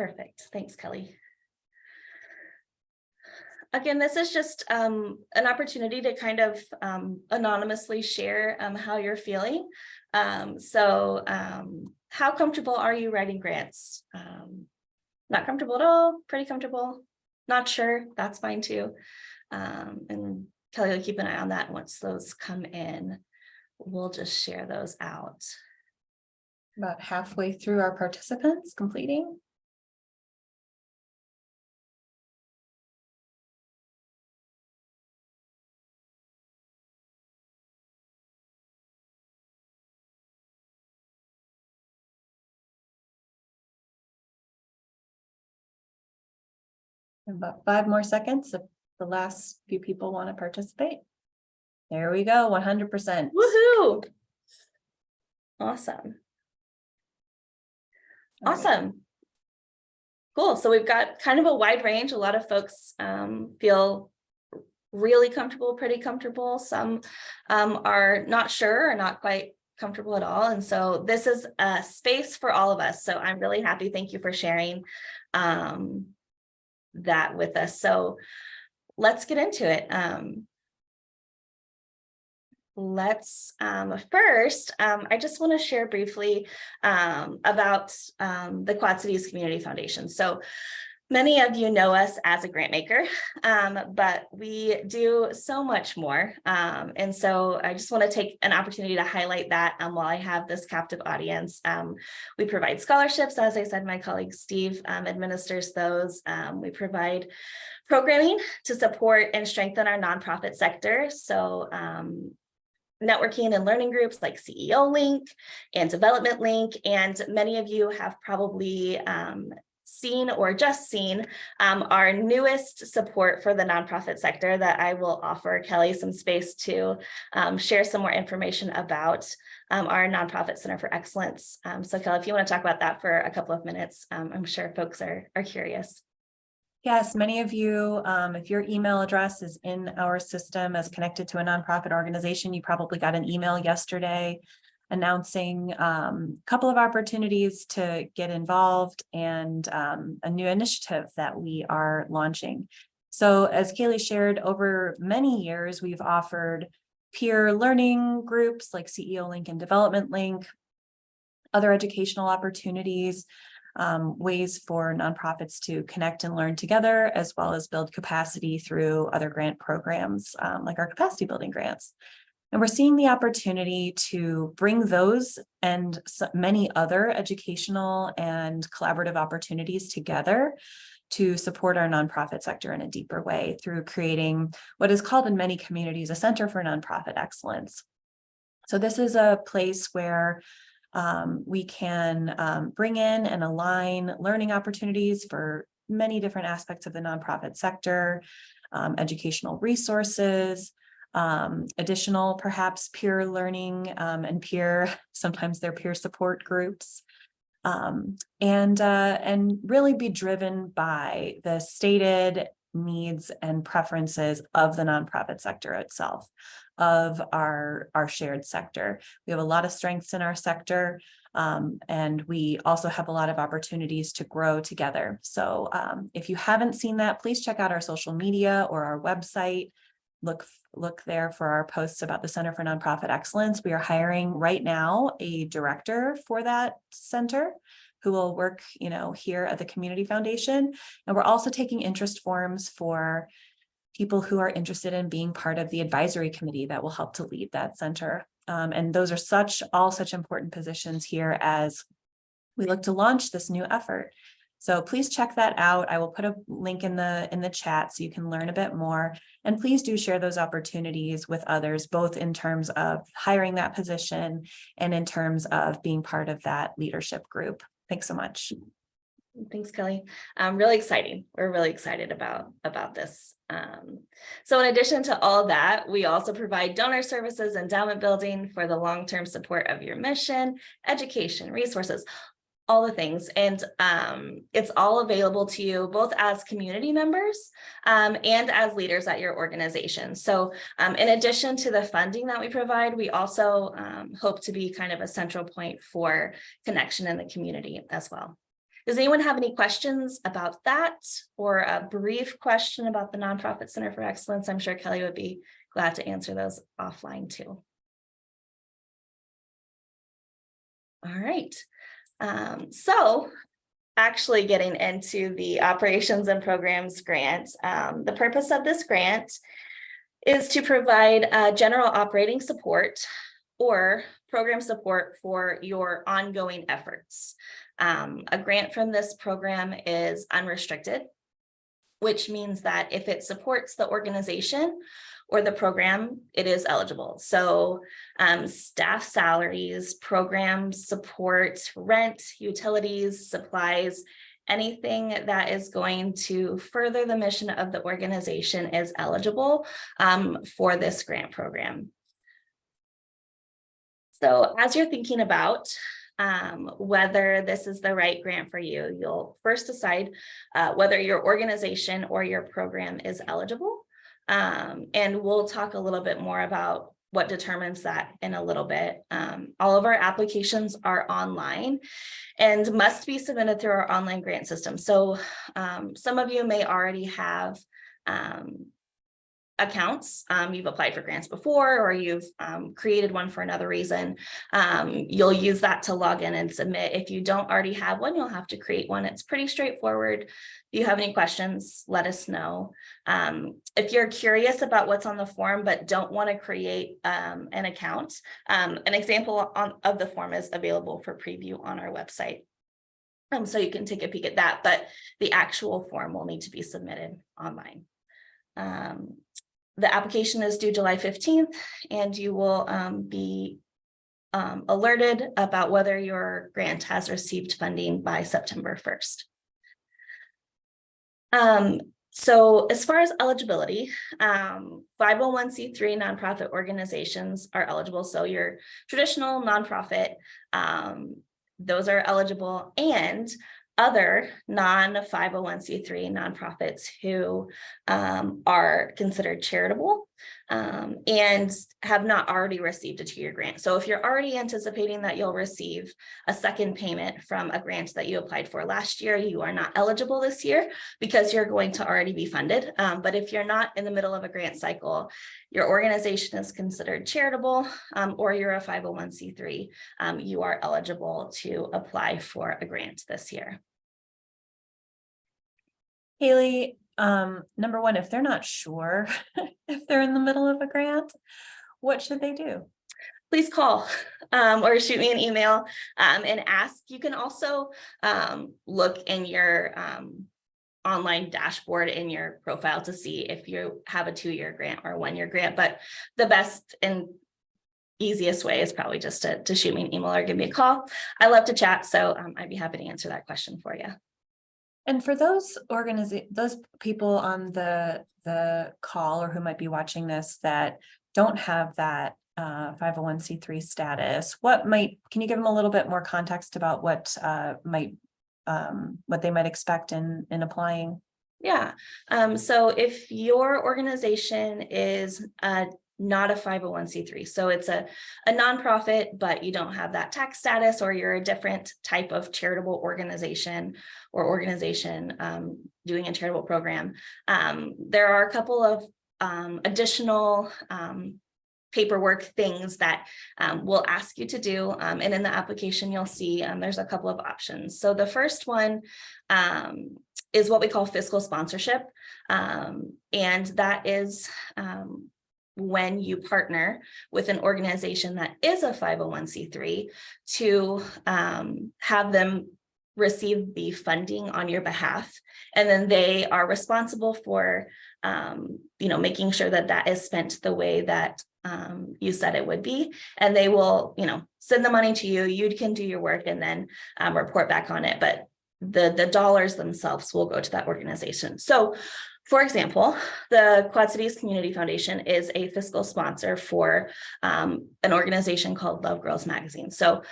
Perfect. Thanks, Kelly. Again, this is just an opportunity to kind of anonymously share how you're feeling. How comfortable are you writing grants? Not comfortable at all, pretty comfortable, not sure, that's fine too. And Kelly will keep an eye on that. Once those come in, we'll just share those out. About halfway through our participants completing. About 5 more seconds if the last few people want to participate. There we go, 100%. Woohoo! Awesome. Awesome. Cool. So we've got kind of a wide range. A lot of folks feel really comfortable, pretty comfortable. Some are not sure or not quite comfortable at all. And so this is a space for all of us. So I'm really happy. Thank you for sharing that with us. So let's get into it. First, I just want to share briefly about the Quad Cities Community Foundation. So many of you know us as a grant maker, but we do so much more. And so I just want to take an opportunity to highlight that while I have this captive audience. We provide scholarships. As I said, my colleague Steve administers those. We provide programming to support and strengthen our nonprofit sector. So networking and learning groups like CEO Link and Development Link. And many of you have probably seen or just seen our newest support for the nonprofit sector that I will offer Kelly some space to share some more information about our Nonprofit Center for Excellence. So Kelly, if you want to talk about that for a couple of minutes, I'm sure folks are curious. Yes, many of you, if your email address is in our system as connected to a nonprofit organization, you probably got an email yesterday announcing a couple of opportunities to get involved and a new initiative that we are launching. So as Kaylee shared, over many years, we've offered peer learning groups like CEO Link and Development Link, other educational opportunities, ways for nonprofits to connect and learn together, as well as build capacity through other grant programs like our capacity building grants. And we're seeing the opportunity to bring those and many other educational and collaborative opportunities together to support our nonprofit sector in a deeper way through creating what is called in many communities a Center for Nonprofit Excellence. So this is a place where we can bring in and align learning opportunities for many different aspects of the nonprofit sector, educational resources, additional perhaps peer learning and sometimes they're peer support groups, and really be driven by the stated needs and preferences of the nonprofit sector itself, of our shared sector. We have a lot of strengths in our sector, and we also have a lot of opportunities to grow together. So if you haven't seen that, please check out our social media or our website. Look there for our posts about the Center for Nonprofit Excellence. We are hiring right now a director for that center who will work, here at the Community Foundation. And we're also taking interest forms for people who are interested in being part of the advisory committee that will help to lead that center. And those are all such important positions here as we look to launch this new effort. So please check that out. I will put a link in the chat so you can learn a bit more. And please do share those opportunities with others, both in terms of hiring that position and in terms of being part of that leadership group. Thanks so much. Thanks, Kelly. Really exciting. We're really excited about this. So in addition to all that, we also provide donor services, endowment building for the long-term support of your mission, education, resources, all the things. And it's all available to you both as community members and as leaders at your organization. So in addition to the funding that we provide, we also hope to be kind of a central point for connection in the community as well. Does anyone have any questions about that, or a brief question about the Nonprofit Center for Excellence? I'm sure Kelly would be glad to answer those offline too. All right, so actually getting into the Operations and Programs grant, the purpose of this grant is to provide general operating support or program support for your ongoing efforts. A grant from this program is unrestricted, which means that if it supports the organization or the program, it is eligible. So staff salaries, program support, rent, utilities, supplies, anything that is going to further the mission of the organization is eligible for this grant program. So as you're thinking about whether this is the right grant for you, you'll first decide whether your organization or your program is eligible. And we'll talk a little bit more about what determines that in a little bit. All of our applications are online and must be submitted through our online grant system. So some of you may already have accounts. You've applied for grants before, or you've created one for another reason. You'll use that to log in and submit. If you don't already have one, you'll have to create one. It's pretty straightforward. If you have any questions, let us know. If you're curious about what's on the form but don't want to create an account, an example of the form is available for preview on our website. So you can take a peek at that, but the actual form will need to be submitted online. The application is due July 15th, and you will be alerted about whether your grant has received funding by September 1st. So as far as eligibility, 501c3 nonprofit organizations are eligible. So your traditional nonprofit, those are eligible, and other non-501c3 nonprofits who are considered charitable and have not already received a 2-year grant. So if you're already anticipating that you'll receive a second payment from a grant that you applied for last year, you are not eligible this year because you're going to already be funded. But if you're not in the middle of a grant cycle, your organization is considered charitable, or you're a 501c3, you are eligible to apply for a grant this year. Haley, number one, if they're not sure if they're in the middle of a grant, what should they do? Please call or shoot me an email and ask. You can also look in your online dashboard in your profile to see if you have a 2-year grant or a 1-year grant, but the best and easiest way is probably just to shoot me an email or give me a call. I love to chat, so I'd be happy to answer that question for you. And for those people on the call or who might be watching this that don't have that 501c3 status, can you give them a little bit more context about what they might expect in applying? Yeah. So if your organization is not a 501c3, so it's a nonprofit, but you don't have that tax status, or you're a different type of charitable organization doing a charitable program, there are a couple of additional paperwork things that we'll ask you to do. And in the application, you'll see there's a couple of options. So the first one is what we call fiscal sponsorship. And that is when you partner with an organization that is a 501c3 to have them receive the funding on your behalf. And then they are responsible for making sure that that is spent the way that you said it would be, and they will, send the money to you. You can do your work and then report back on it. But the dollars themselves will go to that organization. So, for example, the Quad Cities Community Foundation is a fiscal sponsor for an organization called Love Girls Magazine. So,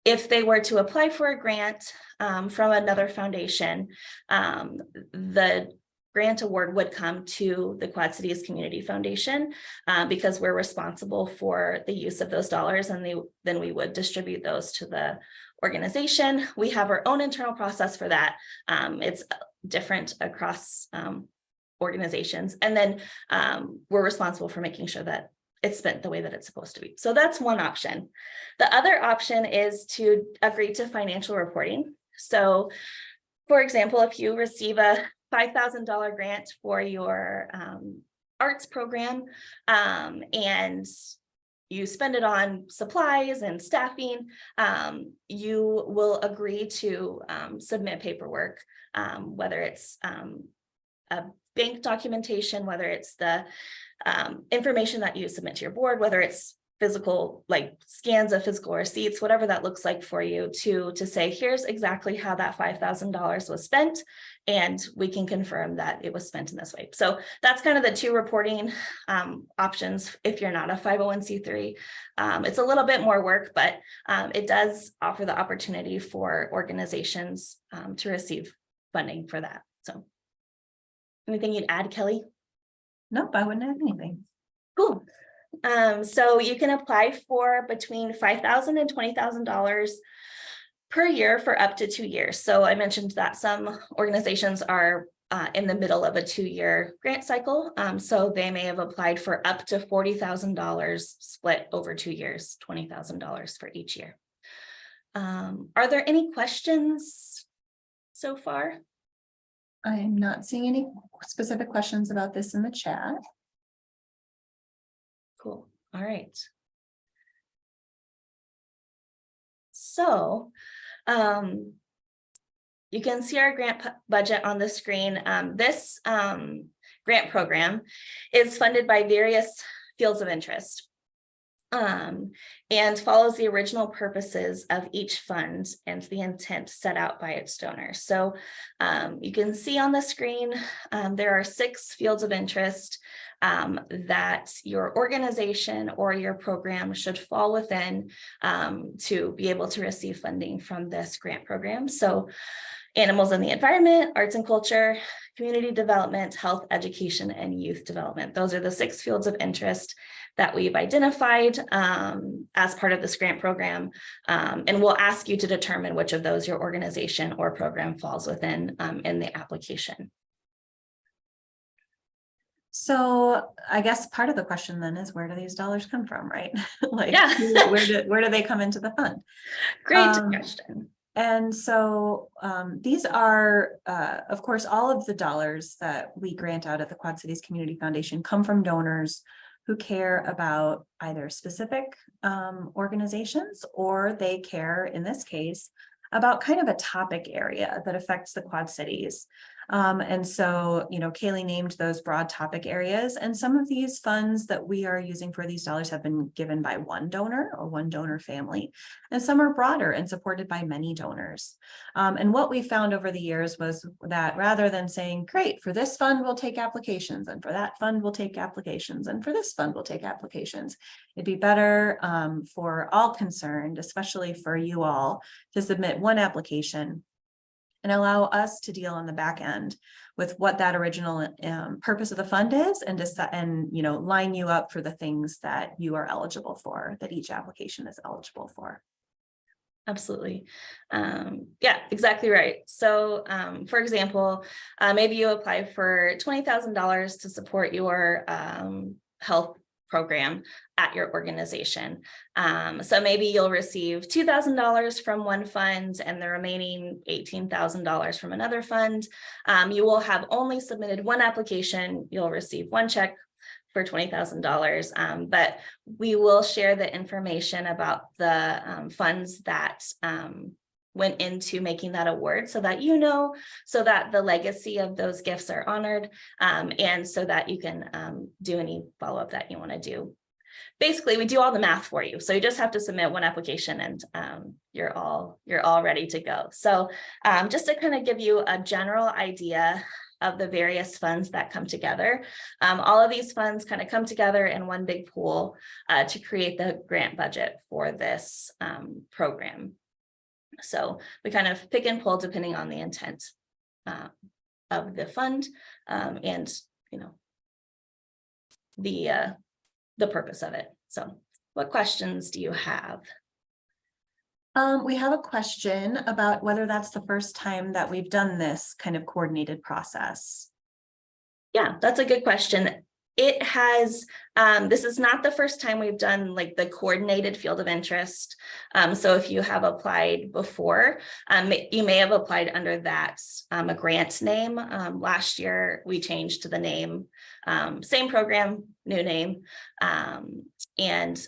if they were to apply for a grant from another foundation, the grant award would come to the Quad Cities Community Foundation because we're responsible for the use of those dollars, and then we would distribute those to the organization. We have our own internal process for that. It's different across organizations. And then we're responsible for making sure that it's spent the way that it's supposed to be. So that's one option. The other option is to agree to financial reporting. So for example, if you receive a $5,000 grant for your arts program and you spend it on supplies and staffing, you will agree to submit paperwork, whether it's a bank documentation, whether it's the information that you submit to your board, whether it's physical, like scans of physical receipts, whatever that looks like for you, to say, here's exactly how that $5,000 was spent, and we can confirm that it was spent in this way. So that's kind of the two reporting options if you're not a 501c3. It's a little bit more work, but it does offer the opportunity for organizations to receive funding for that. So anything you'd add, Kelly? Nope, I wouldn't have anything. Cool. So you can apply for between $5,000 and $20,000 per year for up to 2 years. So I mentioned that some organizations are in the middle of a 2-year grant cycle. So they may have applied for up to $40,000 split over 2 years, $20,000 for each year. Are there any questions so far? I'm not seeing any specific questions about this in the chat. Cool. All right. So you can see our grant budget on the screen. This grant program is funded by various fields of interest and follows the original purposes of each fund and the intent set out by its donors. So you can see on the screen, there are 6 fields of interest that your organization or your program should fall within to be able to receive funding from this grant program. So animals and the environment, arts and culture, community development, health, education, and youth development. Those are the 6 fields of interest that we've identified as part of this grant program. And we'll ask you to determine which of those your organization or program falls within in the application. So I guess part of the question then is, where do these dollars come from, right? Like, Yeah. where do they come into the fund? Great question. And so these are, of course, all of the dollars that we grant out at the Quad Cities Community Foundation come from donors who care about either specific organizations, or they care, in this case, about kind of a topic area that affects the Quad Cities. And so, you know, Kaylee named those broad topic areas, and some of these funds that we are using for these dollars have been given by one donor or one donor family, and some are broader and supported by many donors. And what we found over the years was that rather than saying, great, for this fund, we'll take applications, and for that fund, we'll take applications, and for this fund, we'll take applications, it'd be better for all concerned, especially for you all, to submit one application and allow us to deal on the back end with what that original purpose of the fund is, and decide, and you know, line you up for the things that you are eligible for, that each application is eligible for. Absolutely. Yeah, exactly right. So for example, maybe you apply for $20,000 to support your health program at your organization. So maybe you'll receive $2,000 from one fund and the remaining $18,000 from another fund. You will have only submitted one application. You'll receive one check for $20,000, but we will share the information about the funds that went into making that award, so that you know, so that the legacy of those gifts are honored, and so that you can do any follow-up that you want to do. Basically, we do all the math for you, so you just have to submit one application, and you're all ready to go. So just to kind of give you a general idea of the various funds that come together. All of these funds kind of come together in one big pool to create the grant budget for this program. So we kind of pick and pull depending on the intent of the fund and, you know, the purpose of it. So what questions do you have? We have a question about whether that's the first time that we've done this kind of coordinated process. Yeah, that's a good question. It has, this is not the first time we've done like the coordinated field of interest. So if you have applied before, you may have applied under that a grant name. Last year we changed to the name, same program, new name, and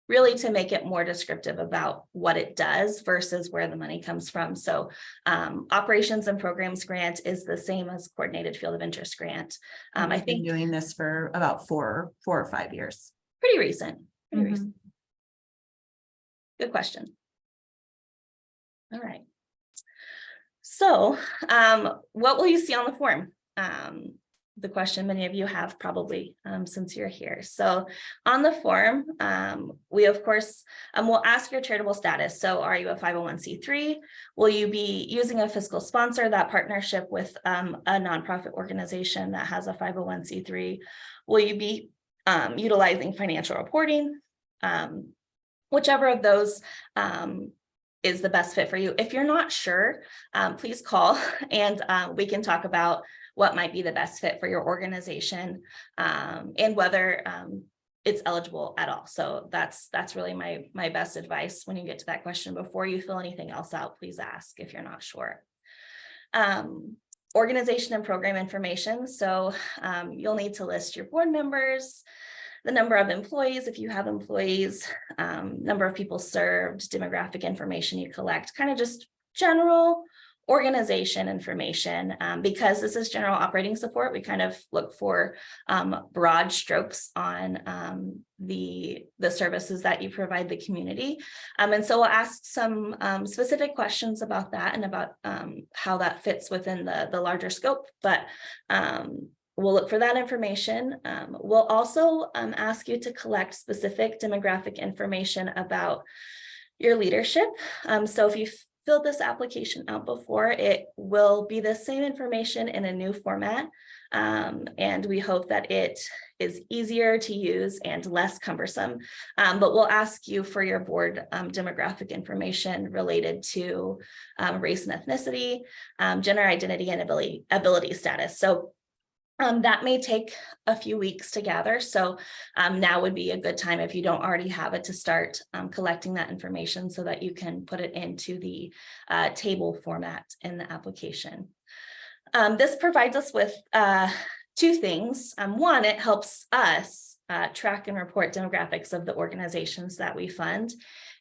really to make it more descriptive about what it does versus where the money comes from. So operations and programs grant is the same as coordinated field of interest grant. I We've been think doing this for about four or 5 years. pretty recent. Pretty Mhm. recent. Good question. All right. So what will you see on the form? The question many of you have probably since you're here. So on the form, we of course will ask your charitable status. So are you a 501c3? Will you be using a fiscal sponsor, that partnership with a nonprofit organization that has a 501c3? Will you be utilizing financial reporting? Whichever of those is the best fit for you. If you're not sure, please call and we can talk about what might be the best fit for your organization and whether it's eligible at all. So that's really my best advice when you get to that question. Before you fill anything else out, please ask if you're not sure. Organization and program information. So you'll need to list your board members, the number of employees, if you have employees, number of people served, demographic information you collect, kind of just general organization information. Because this is general operating support, we kind of look for broad strokes on the services that you provide the community. And so we'll ask some specific questions about that and about how that fits within the larger scope. But we'll look for that information. We'll also ask you to collect specific demographic information about your leadership. So if you've filled this application out before, it will be the same information in a new format. And we hope that it is easier to use and less cumbersome. But we'll ask you for your board demographic information related to race and ethnicity, gender identity, and ability status. So that may take a few weeks to gather. So now would be a good time, if you don't already have it, to start collecting that information so that you can put it into the table format in the application. This provides us with two things. One, it helps us track and report demographics of the organizations that we fund.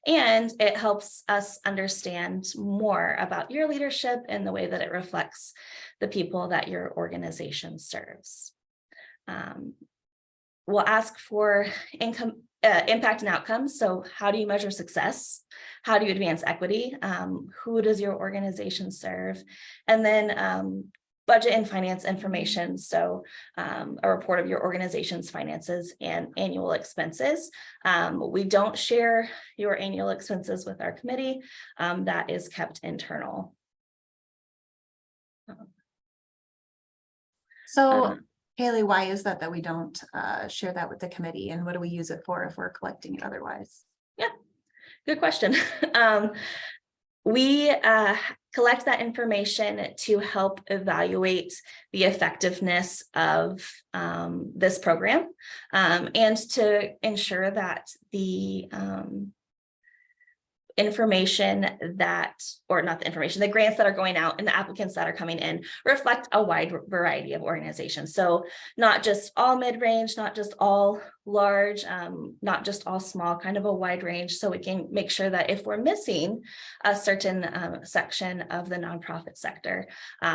And it helps us understand more about your leadership and the way that it reflects the people that your organization serves. We'll ask for income, impact and outcomes. So how do you measure success? How do you advance equity? Who does your organization serve? And then budget and finance information. So a report of your organization's finances and annual expenses. We don't share your annual expenses with our committee. That is kept internal. So Haley, why is that we don't share that with the committee, and what do we use it for if we're collecting it otherwise? Yeah, good question. We collect that information to help evaluate the effectiveness of this program and to ensure that the information that, or not the information, the grants that are going out and the applicants that are coming in reflect a wide variety of organizations. So not just all mid-range, not just all large, not just all small, kind of a wide range. So we can make sure that if we're missing a certain section of the nonprofit sector,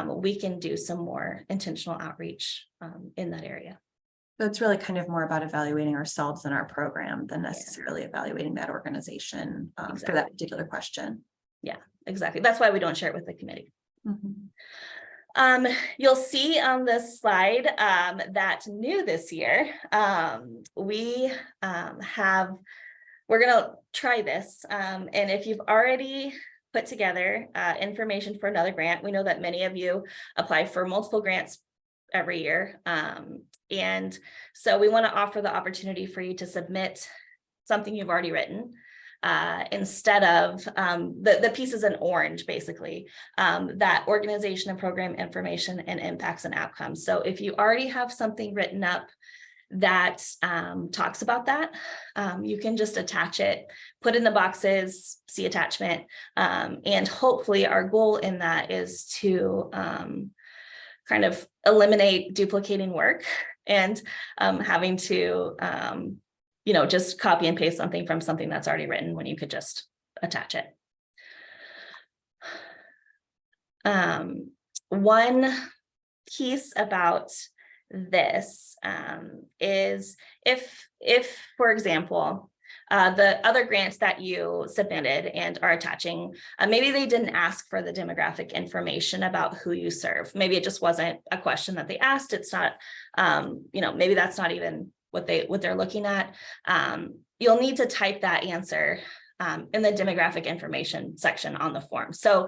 we can do some more intentional outreach in that area. So it's really kind of more about evaluating ourselves and our program than necessarily evaluating that organization for that particular question. Yeah, exactly. That's why we don't share it with the committee. Mm-hmm. You'll see on this slide that new this year, we're going to try this. And if you've already put together information for another grant, we know that many of you apply for multiple grants every year. And so we want to offer the opportunity for you to submit something you've already written. instead of the pieces in orange, basically, that organization and program information and impacts and outcomes. So if you already have something written up that talks about that, you can just attach it, put in the boxes, see attachment, and hopefully our goal in that is to kind of eliminate duplicating work and having to just copy and paste something from something that's already written when you could just attach it. One piece about this is if, for example, the other grants that you submitted and are attaching, maybe they didn't ask for the demographic information about who you serve. Maybe it just wasn't a question that they asked. It's not, maybe that's not even what they're looking at. You'll need to type that answer in the demographic information section on the form. So,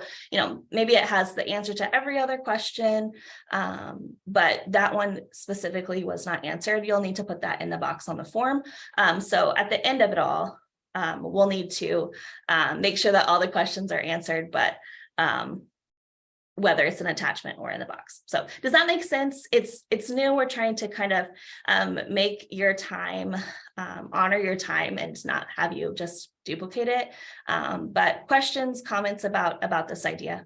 maybe it has the answer to every other question, but that one specifically was not answered. You'll need to put that in the box on the form. So at the end of it all, we'll need to make sure that all the questions are answered, but whether it's an attachment or in the box. So does that make sense? It's new. We're trying to kind of make your time, honor your time and not have you just duplicate it. But questions, comments about this idea?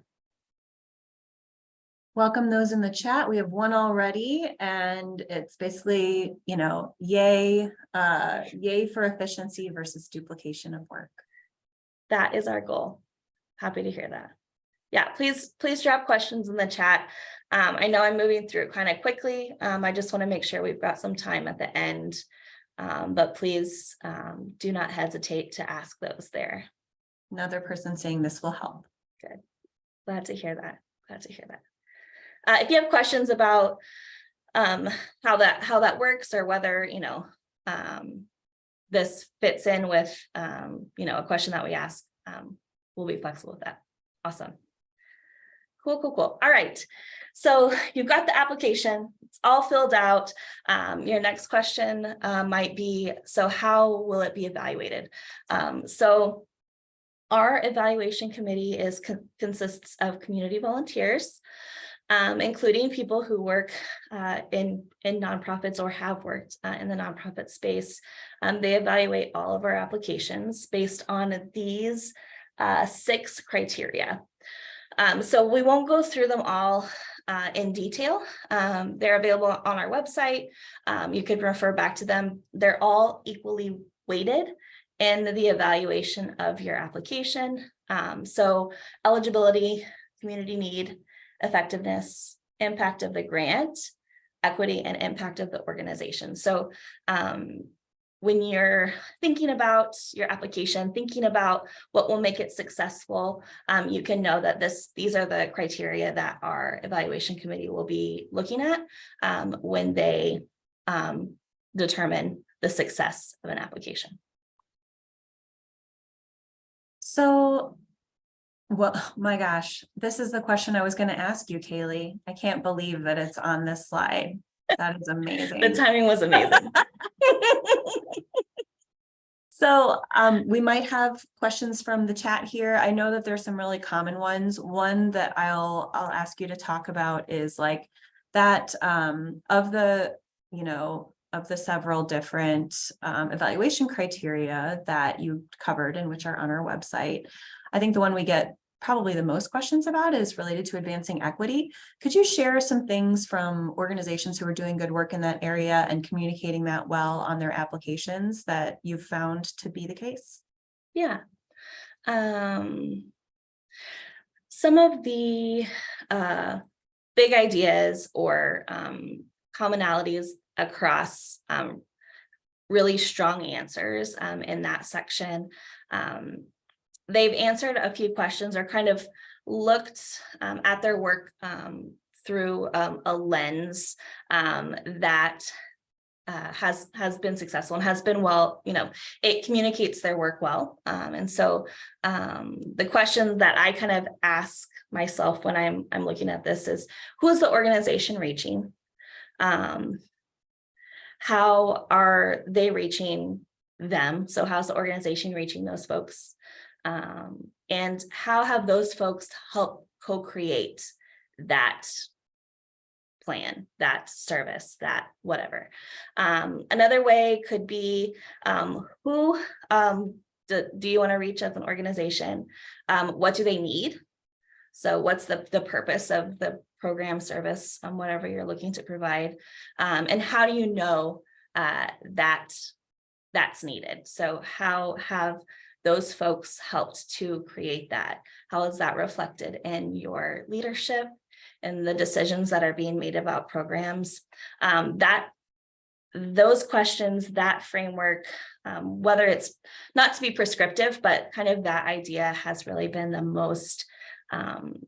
Welcome those in the chat. We have one already, and it's basically, yay for efficiency versus duplication of work. That is our goal. Happy to hear that. Yeah, please drop questions in the chat. I know I'm moving through it kind of quickly. I just want to make sure we've got some time at the end, but please do not hesitate to ask those there. Another person saying this will help. Good. Glad to hear that. Glad to hear that. If you have questions about how that works, or whether this fits in with a question that we ask, we'll be flexible with that. Awesome. Cool. All right. So you've got the application, it's all filled out. Your next question might be, so how will it be evaluated? So our evaluation committee consists of community volunteers, including people who work in nonprofits or have worked in the nonprofit space. They evaluate all of our applications based on these 6 criteria. So we won't go through them all in detail. They're available on our website. You could refer back to them. They're all equally weighted in the evaluation of your application. So eligibility, community need, effectiveness, impact of the grant, equity, and impact of the organization. So when you're thinking about your application, thinking about what will make it successful, you can know that these are the criteria that our evaluation committee will be looking at when they determine the success of an application. So, well, my gosh, this is the question I was going to ask you, Kaylee. I can't believe that it's on this slide. That is amazing. The timing was amazing. So we might have questions from the chat here. I know that there's some really common ones. One that I'll ask you to talk about is like that of the several different evaluation criteria that you covered and which are on our website. I think the one we get probably the most questions about is related to advancing equity. Could you share some things from organizations who are doing good work in that area and communicating that well on their applications that you've found to be the case? Yeah. Some of the big ideas or commonalities across really strong answers in that section. They've answered a few questions or kind of looked at their work through a lens that has been successful and has been well, it communicates their work well. And so the question that I kind of ask myself when I'm looking at this is, who is the organization reaching? How are they reaching them? So how's the organization reaching those folks? And how have those folks helped co-create that plan, that service, that whatever? Another way could be who do you want to reach as an organization? What do they need? So what's the purpose of the program, service, whatever you're looking to provide? And how do you know that that's needed? So how have those folks helped to create that? How is that reflected in your leadership and the decisions that are being made about programs? Those questions, that framework, whether it's not to be prescriptive, but kind of that idea has really been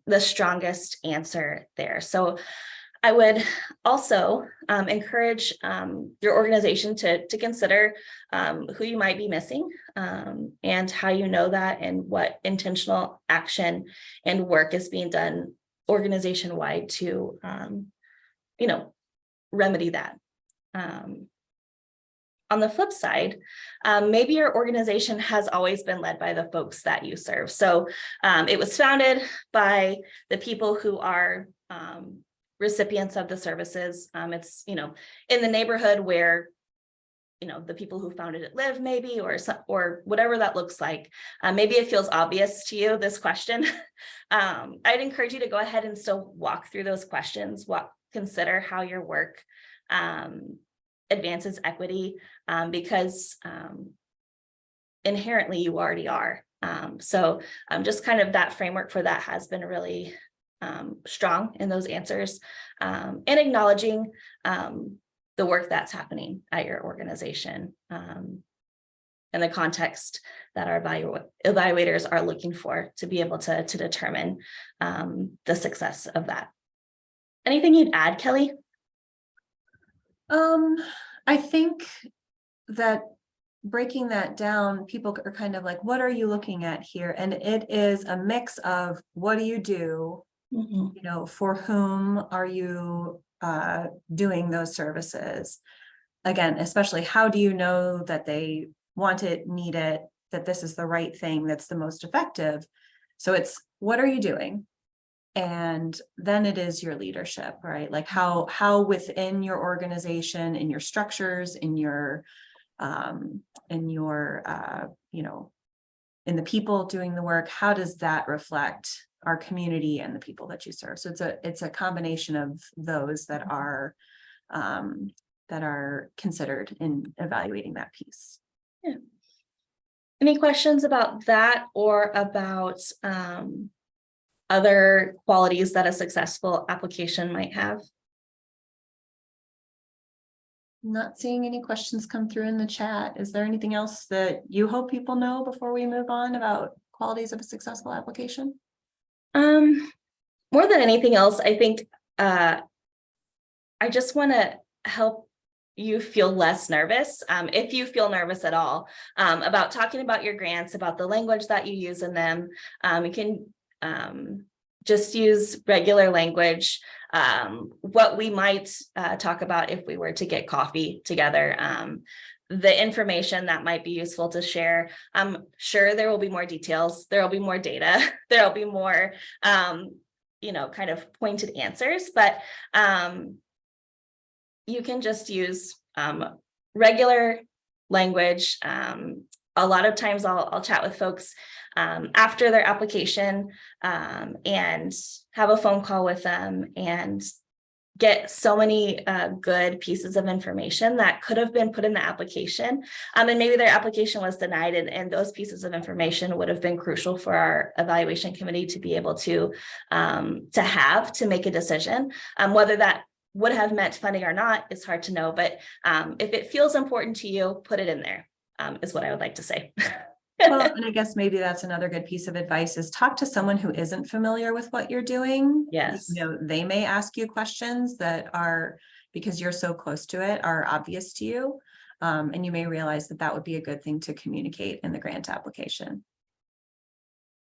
the strongest answer there. So I would also encourage your organization to consider who you might be missing, and how you know that, and what intentional action and work is being done organization-wide to remedy that. On the flip side, maybe your organization has always been led by the folks that you serve. So it was founded by the people who are recipients of the services. It's, in the neighborhood where, the people who founded it live, maybe, or whatever that looks like. Maybe it feels obvious to you, this question. I'd encourage you to go ahead and still walk through those questions, consider how your work advances equity, because inherently you already are. So just kind of that framework for that has been really strong in those answers, and acknowledging the work that's happening at your organization, and the context that our evaluators are looking for to be able to determine the success of that. Anything you'd add, Kelly? I think that breaking that down, people are kind of like, what are you looking at here? And it is a mix of, what do you do? For whom are you doing those services? Again, especially, how do you know that they want it, need it, that this is the right thing, that's the most effective? So it's, what are you doing? And then it is your leadership, right? Like how within your organization, in your structures, in the people doing the work, how does that reflect our community and the people that you serve? So it's a combination of those that are considered in evaluating that piece. Yeah. Any questions about that, or about other qualities that a successful application might have? Not seeing any questions come through in the chat. Is there anything else that you hope people know before we move on about qualities of a successful application? More than anything else, I think I just want to help you feel less nervous, if you feel nervous at all, about talking about your grants, about the language that you use in them. You can just use regular language. What we might talk about if we were to get coffee together, the information that might be useful to share. I'm sure there will be more details, there will be more data, there will be more kind of pointed answers, but you can just use regular language. A lot of times I'll chat with folks after their application, and have a phone call with them and get so many good pieces of information that could have been put in the application. And maybe their application was denied, and those pieces of information would have been crucial for our evaluation committee to be able to make a decision. Whether that would have meant funding or not is hard to know, but if it feels important to you, put it in there, is what I would like to say. Well, and I guess maybe that's another good piece of advice, is talk to someone who isn't familiar with what you're doing. Yes. They may ask you questions that are, because you're so close to it, are obvious to you. And you may realize that that would be a good thing to communicate in the grant application.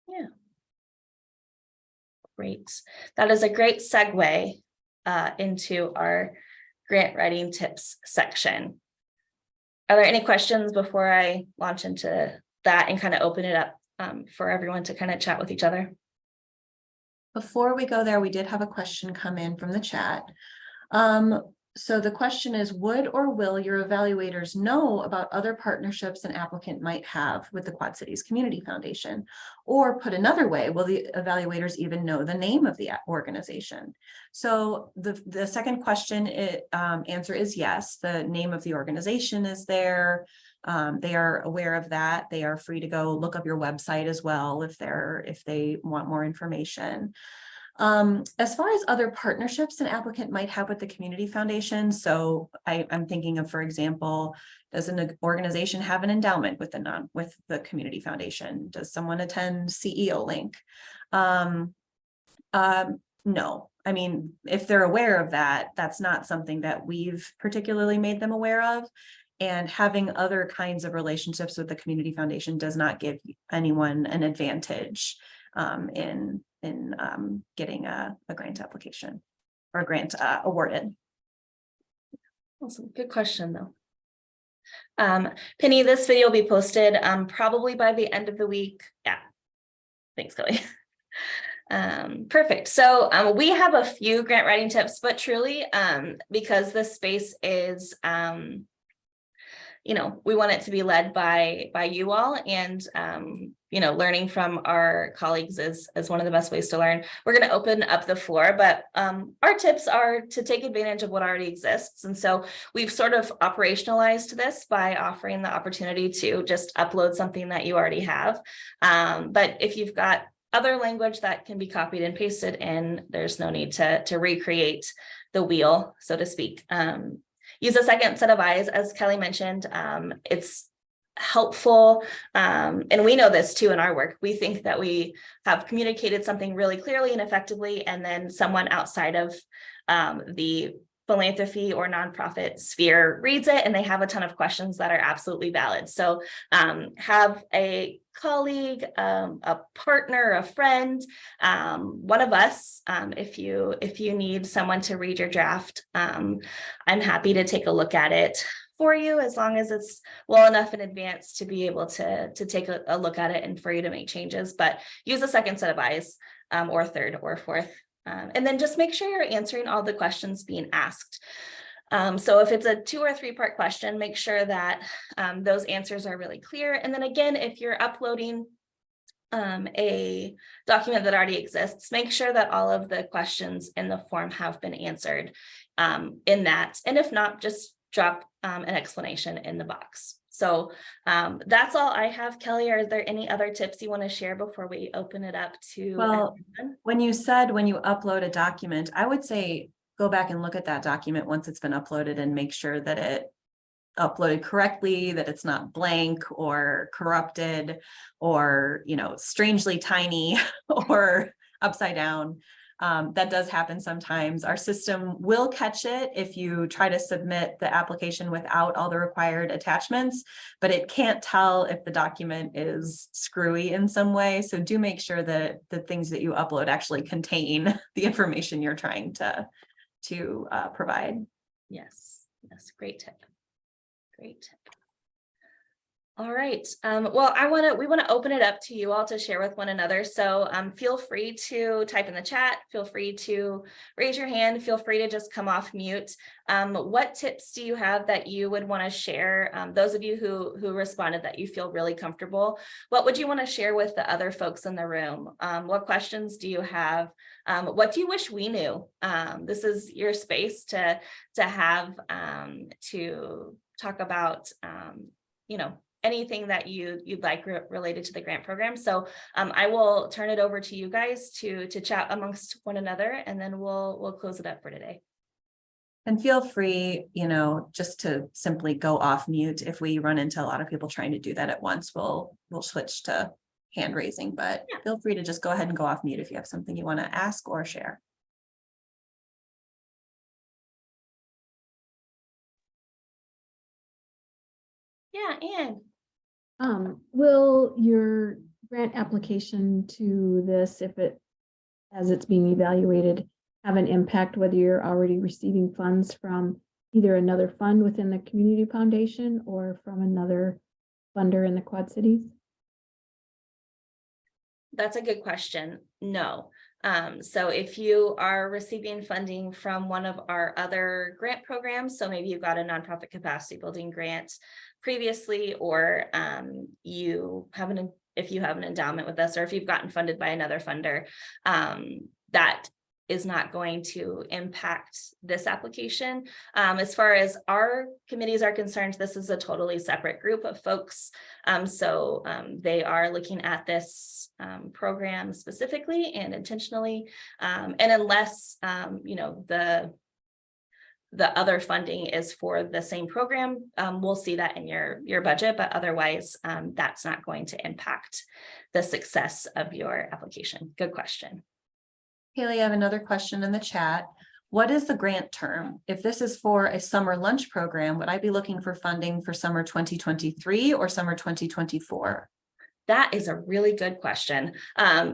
Yeah. Great. That is a great segue into our grant writing tips section. Are there any questions before I launch into that and kind of open it up for everyone to kind of chat with each other? Before we go there, we did have a question come in from the chat. So the question is, would or will your evaluators know about other partnerships an applicant might have with the Quad Cities Community Foundation? Or put another way, will the evaluators even know the name of the organization? So the second question answer is yes, the name of the organization is there. They are aware of that. They are free to go look up your website as well if they want more information. As far as other partnerships an applicant might have with the community foundation, so I'm thinking of, for example, does an organization have an endowment with the community foundation? Does someone attend CEO Link? No. I mean, if they're aware of that, that's not something that we've particularly made them aware of. And having other kinds of relationships with the community foundation does not give anyone an advantage in getting a grant application or grant awarded. Awesome. Good question though. Penny, this video will be posted probably by the end of the week. Yeah. Thanks, Kelly. Perfect. So we have a few grant writing tips, but truly because this space is we want it to be led by you all, and learning from our colleagues is one of the best ways to learn. We're going to open up the floor, but our tips are to take advantage of what already exists. And so we've sort of operationalized this by offering the opportunity to just upload something that you already have. But if you've got other language that can be copied and pasted in, there's no need to recreate the wheel, so to speak. Use a second set of eyes, as Kelly mentioned. It's helpful, and we know this too in our work. We think that we have communicated something really clearly and effectively, and then someone outside of the philanthropy or nonprofit sphere reads it and they have a ton of questions that are absolutely valid. So have a colleague, a partner, a friend, one of us, if you need someone to read your draft, I'm happy to take a look at it for you, as long as it's well enough in advance to be able to take a look at it and for you to make changes. But use a second set of eyes, or third or fourth. And then just make sure you're answering all the questions being asked. So if it's a 2 or 3 part question, make sure that those answers are really clear. And then again, if you're uploading a document that already exists, make sure that all of the questions in the form have been answered in that. And if not, just drop an explanation in the box. So that's all I have. Kelly, are there any other tips you want to share before we open it up to everyone? When you upload a document, I would say go back and look at that document once it's been uploaded and make sure that it uploaded correctly, that it's not blank or corrupted or, strangely tiny or upside down. That does happen sometimes. Our system will catch it if you try to submit the application without all the required attachments, but it can't tell if the document is screwy in some way. So do make sure that the things that you upload actually contain the information you're trying to provide. Yes, great tip. Great tip. All right. Well, we want to open it up to you all to share with one another. So feel free to type in the chat. Feel free to raise your hand. Feel free to just come off mute. What tips do you have that you would want to share? Those of you who responded that you feel really comfortable, what would you want to share with the other folks in the room? What questions do you have? What do you wish we knew? This is your space to have to talk about, anything that you'd like related to the grant program. So I will turn it over to you guys to chat amongst one another, and then we'll close it up for today. And feel free, just to simply go off mute. If we run into a lot of people trying to do that at once, we'll switch to hand raising, but yeah. Feel free to just go ahead and go off mute if you have something you want to ask or share. Yeah, Anne. Will your grant application to this, as it's being evaluated, have an impact whether you're already receiving funds from either another fund within the community foundation or from another funder in the Quad Cities? That's a good question. No. So if you are receiving funding from one of our other grant programs, so maybe you've got a nonprofit capacity building grant previously, or if you have an endowment with us, or if you've gotten funded by another funder, that is not going to impact this application. As far as our committees are concerned, this is a totally separate group of folks. So they are looking at this program specifically and intentionally. And unless, the other funding is for the same program, we'll see that in your budget, but otherwise that's not going to impact the success of your application. Good question. Haley, I have another question in the chat. What is the grant term? If this is for a summer lunch program, would I be looking for funding for summer 2023 or summer 2024? That is a really good question.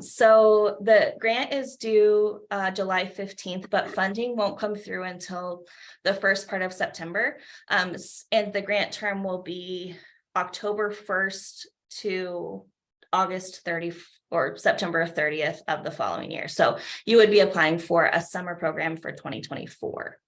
So the grant is due July 15th, but funding won't come through until the first part of September. And the grant term will be October 1st to August 30th or September 30th of the following year. So you would be applying for a summer program for 2024.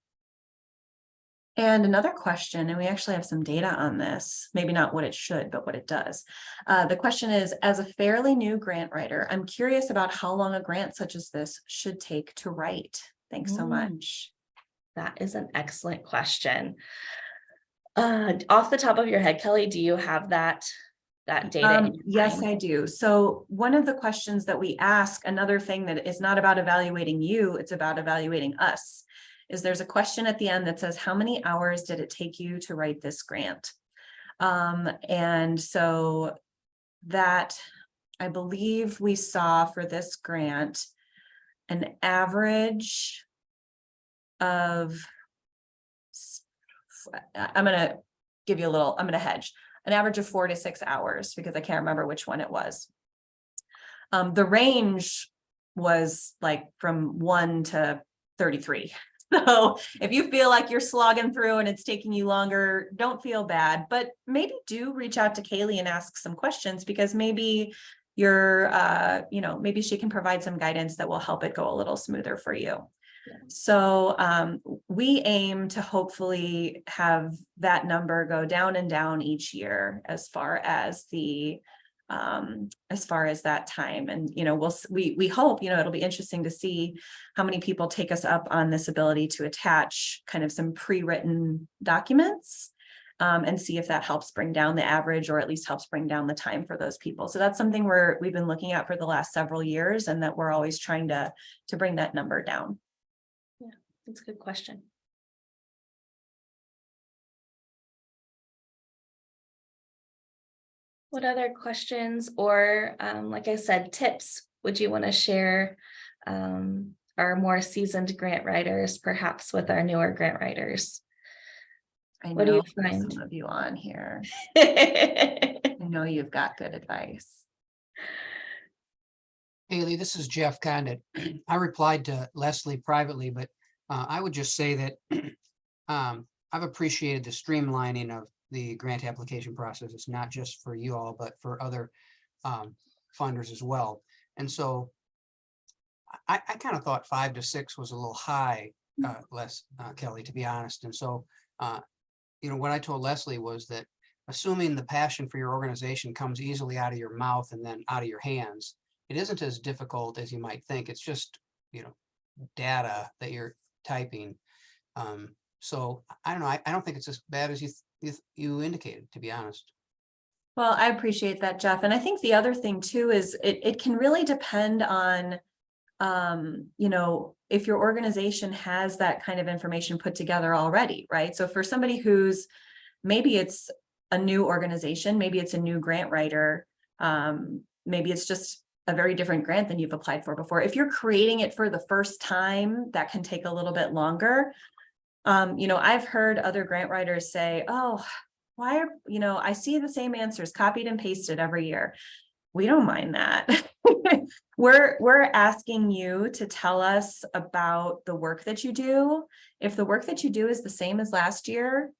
And another question, and we actually have some data on this, maybe not what it should, but what it does. The question is, as a fairly new grant writer, I'm curious about how long a grant such as this should take to write. Thanks so much. That is an excellent question. Off the top of your head, Kelly, do you have that data? Yes, I do. So one of the questions that we ask, another thing that is not about evaluating you, it's about evaluating us, is there's a question at the end that says, how many hours did it take you to write this grant? And so that, I believe we saw for this grant, an average of, I'm going to give you a little, I'm going to hedge. An average of 4 to 6 hours, because I can't remember which one it was. The range was like from 1 to 33. So if you feel like you're slogging through and it's taking you longer, don't feel bad, but maybe do reach out to Kaylee and ask some questions, because maybe you're, maybe she can provide some guidance that will help it go a little smoother for you. So we aim to hopefully have that number go down and down each year as far as that time. And, we hope, it'll be interesting to see how many people take us up on this ability to attach kind of some pre-written documents and see if that helps bring down the average, or at least helps bring down the time for those people. So that's something we've been looking at for the last several years, and that we're always trying to bring that number down. That's a good question. What other questions or, like I said, tips would you want to share our more seasoned grant writers, perhaps with our newer grant writers? What do you find? Some of you on here. I know you've got good advice. Haley, this is Jeff Condit. I replied to Leslie privately, but I would just say that I've appreciated the streamlining of the grant application process. It's not just for you all, but for other funders as well. And so I kind of thought 5 to 6 was a little high, Kelly, to be honest. And so, what I told Leslie was that assuming the passion for your organization comes easily out of your mouth and then out of your hands, it isn't as difficult as you might think. It's just, data that you're typing. So I don't know. I don't think it's as bad as you indicated, to be honest. Well, I appreciate that, Jeff. And I think the other thing too is it can really depend on, if your organization has that kind of information put together already, right? So for somebody who's, maybe it's a new organization, maybe it's a new grant writer, maybe it's just a very different grant than you've applied for before. If you're creating it for the first time, that can take a little bit longer. I've heard other grant writers say, oh, why are, I see the same answers copied and pasted every year. We don't mind that. We're asking you to tell us about the work that you do. If the work that you do is the same as last year,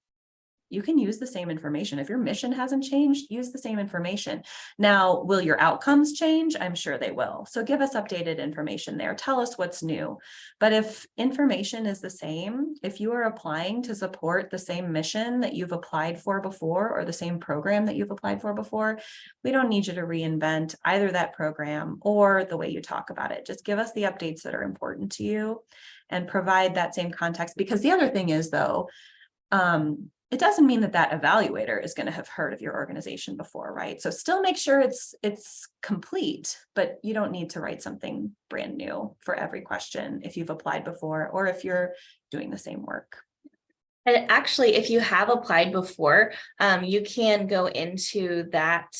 you can use the same information. If your mission hasn't changed, use the same information. Now, will your outcomes change? I'm sure they will. So give us updated information there. Tell us what's new. But if information is the same, if you are applying to support the same mission that you've applied for before, or the same program that you've applied for before, we don't need you to reinvent either that program or the way you talk about it. Just give us the updates that are important to you and provide that same context. Because the other thing is, though, it doesn't mean that that evaluator is going to have heard of your organization before, right? So still make sure it's complete, but you don't need to write something brand new for every question if you've applied before or if you're doing the same work. And actually, if you have applied before, you can go into that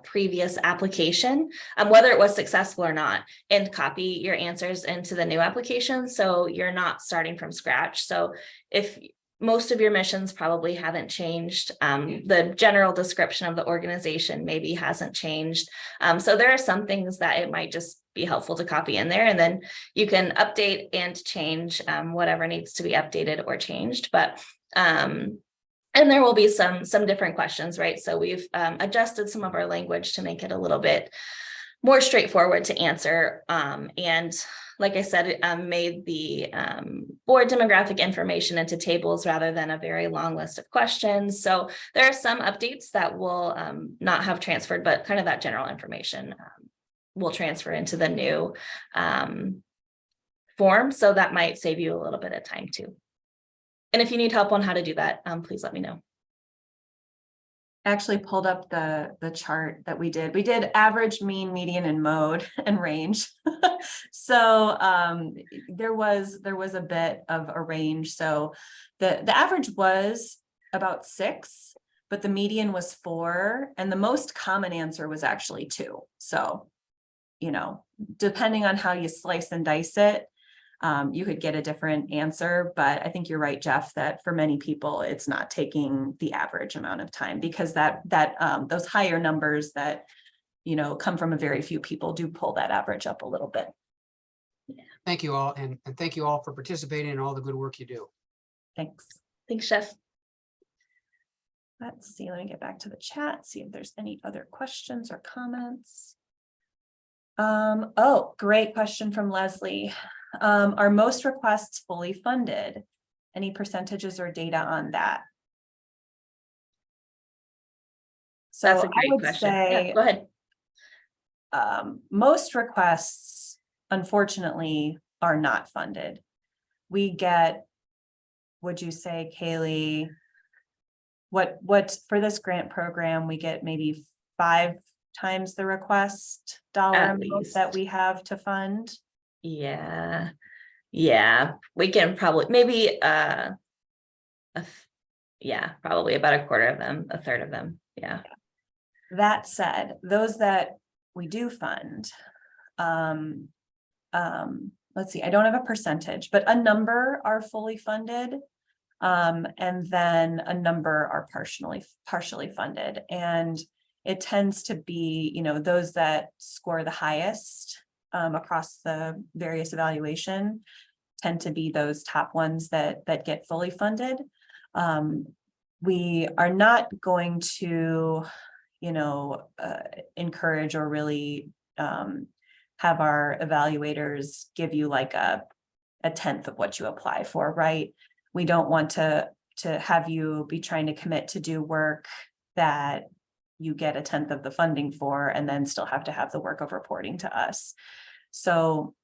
previous application, whether it was successful or not, and copy your answers into the new application. So you're not starting from scratch. So if most of your missions probably haven't changed, the general description of the organization maybe hasn't changed. So there are some things that it might just be helpful to copy in there, and then you can update and change whatever needs to be updated or changed. But and there will be some different questions, right? So we've adjusted some of our language to make it a little bit more straightforward to answer. And like I said, made the board demographic information into tables rather than a very long list of questions. So there are some updates that will not have transferred, but kind of that general information will transfer into the new form. So that might save you a little bit of time too. And if you need help on how to do that, please let me know. Actually pulled up the chart that we did. We did average, mean, median, and mode and range. So there was a bit of a range. So the average was about 6, but the median was 4, and the most common answer was actually 2. So, you know, depending on how you slice and dice it, you could get a different answer. But I think you're right, Jeff, that for many people, it's not taking the average amount of time, because those higher numbers that, you know, come from a very few people do pull that average up a little bit. Thank you all, and thank you all for participating in all the good work you do. Thanks. Thanks, Chef. Let's see, let me get back to the chat, see if there's any other questions or comments. Oh, great question from Leslie. Are most requests fully funded? Any percentages or data on that? So That's a I great would question. say, Yeah, go ahead. most requests, unfortunately, are not funded. We get, would you say, Kaylee, what for this grant program, we get maybe 5 times the request dollar At amount least. that we have to fund? Yeah. We can probably maybe probably about a quarter of them, a third of them. Yeah. That said, those that we do fund, let's see, I don't have a percentage, but a number are fully funded. And then a number are partially funded. And it tends to be, you know, those that score the highest across the various evaluation tend to be those top ones that get fully funded. We are not going to, you know, encourage or really have our evaluators give you like a 1/10 of what you apply for, right? We don't want to have you be trying to commit to do work that you get 1/10 of the funding for, and then still have to have the work of reporting to us. So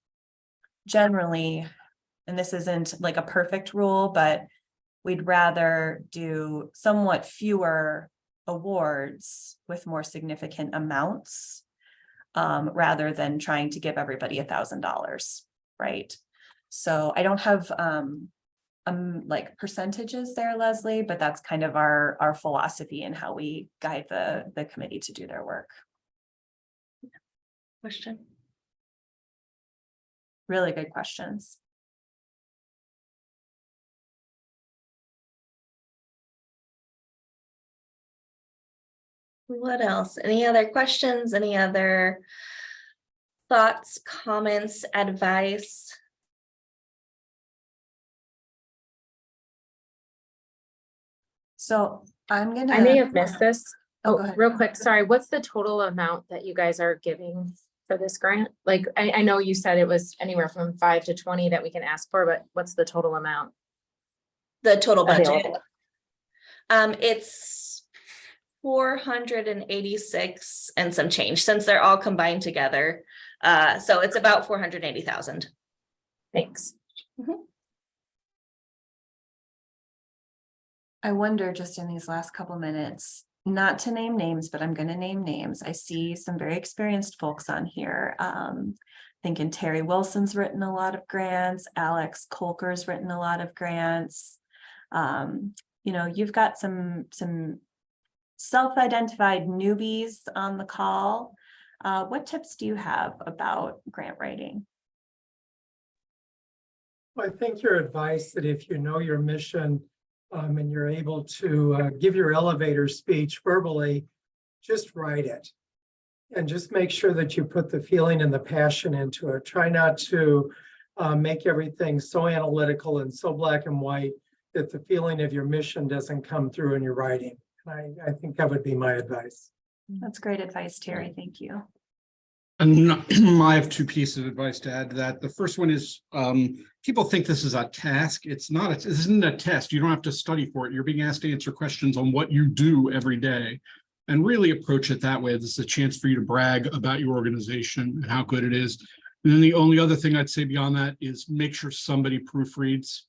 generally, and this isn't like a perfect rule, but we'd rather do somewhat fewer awards with more significant amounts rather than trying to give everybody $1,000, right? So I don't have like percentages there, Leslie, but that's kind of our philosophy and how we guide the committee to do their work. Question. Really good questions. What else? Any other questions? Any other thoughts, comments, advice? So I'm gonna. I may have missed this. Oh, Oh, go ahead. real quick, sorry, what's the total amount that you guys are giving for this grant? Like, I know you said it was anywhere from 5 to 20 that we can ask for, but what's the total amount? The total budget. Available. It's 486 and some change since they're all combined together. So it's about 480,000. Thanks. I wonder just in these last couple minutes, not to name names, but I'm gonna name names. I see some very experienced folks on here. Thinking Terry Wilson's written a lot of grants, Alex Kolker's written a lot of grants. You know, you've got some self-identified newbies on the call. What tips do you have about grant writing? Well, I think your advice that if you know your mission and you're able to give your elevator speech verbally, just write it. And just make sure that you put the feeling and the passion into it. Try not to make everything so analytical and so black and white that the feeling of your mission doesn't come through in your writing. I think that would be my advice. That's great advice, Terry. Thank you. And I have two pieces of advice to add to that. The first one is people think this is a task. It's not. This isn't a test. You don't have to study for it. You're being asked to answer questions on what you do every day, and really approach it that way. This is a chance for you to brag about your organization and how good it is. And then the only other thing I'd say beyond that is make sure somebody proofreads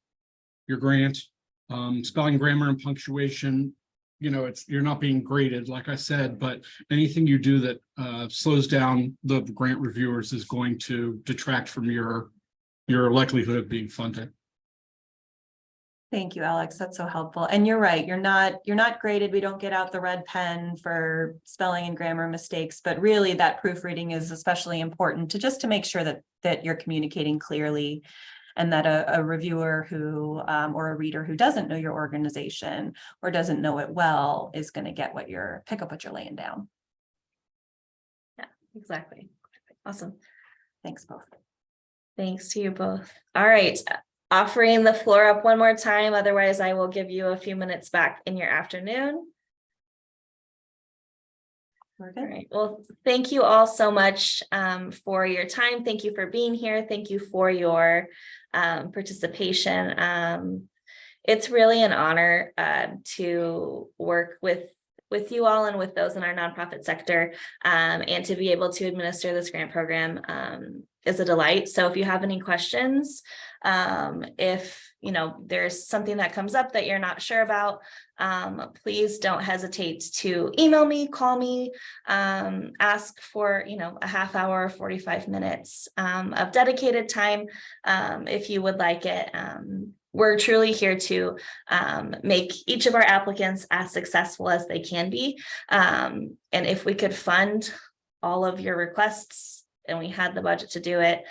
your grant. Spelling, grammar, and punctuation. You know, you're not being graded, like I said, but anything you do that slows down the grant reviewers is going to detract from your likelihood of being funded. Thank you, Alex. That's so helpful. And you're right. You're not graded. We don't get out the red pen for spelling and grammar mistakes, but really that proofreading is especially important to make sure that you're communicating clearly, and that a reviewer who or a reader who doesn't know your organization or doesn't know it well is going to pick up what you're laying down. Yeah, exactly. Awesome. Thanks both. Thanks to you both. All right. Offering the floor up one more time. Otherwise, I will give you a few minutes back in your afternoon. We're All good. right. Well, thank you all so much for your time. Thank you for being here. Thank you for your participation. It's really an honor to work with you all and with those in our nonprofit sector, and to be able to administer this grant program is a delight. So if you have any questions, if there's something that comes up that you're not sure about, please don't hesitate to email me, call me, ask for a half hour, 45 minutes of dedicated time if you would like it. We're truly here to make each of our applicants as successful as they can be. And if we could fund all of your requests and we had the budget to do it,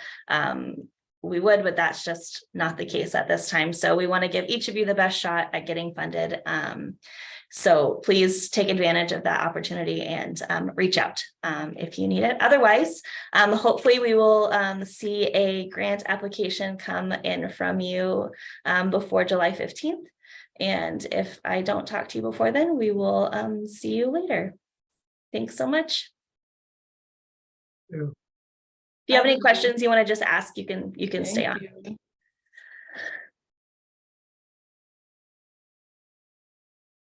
we would, but that's just not the case at this time. So we want to give each of you the best shot at getting funded. So please take advantage of that opportunity and reach out if you need it. Otherwise, hopefully we will see a grant application come in from you before July 15th. And if I don't talk to you before then, we will see you later. Thanks so much. Yeah. If you have any questions you want to just ask, you can stay on.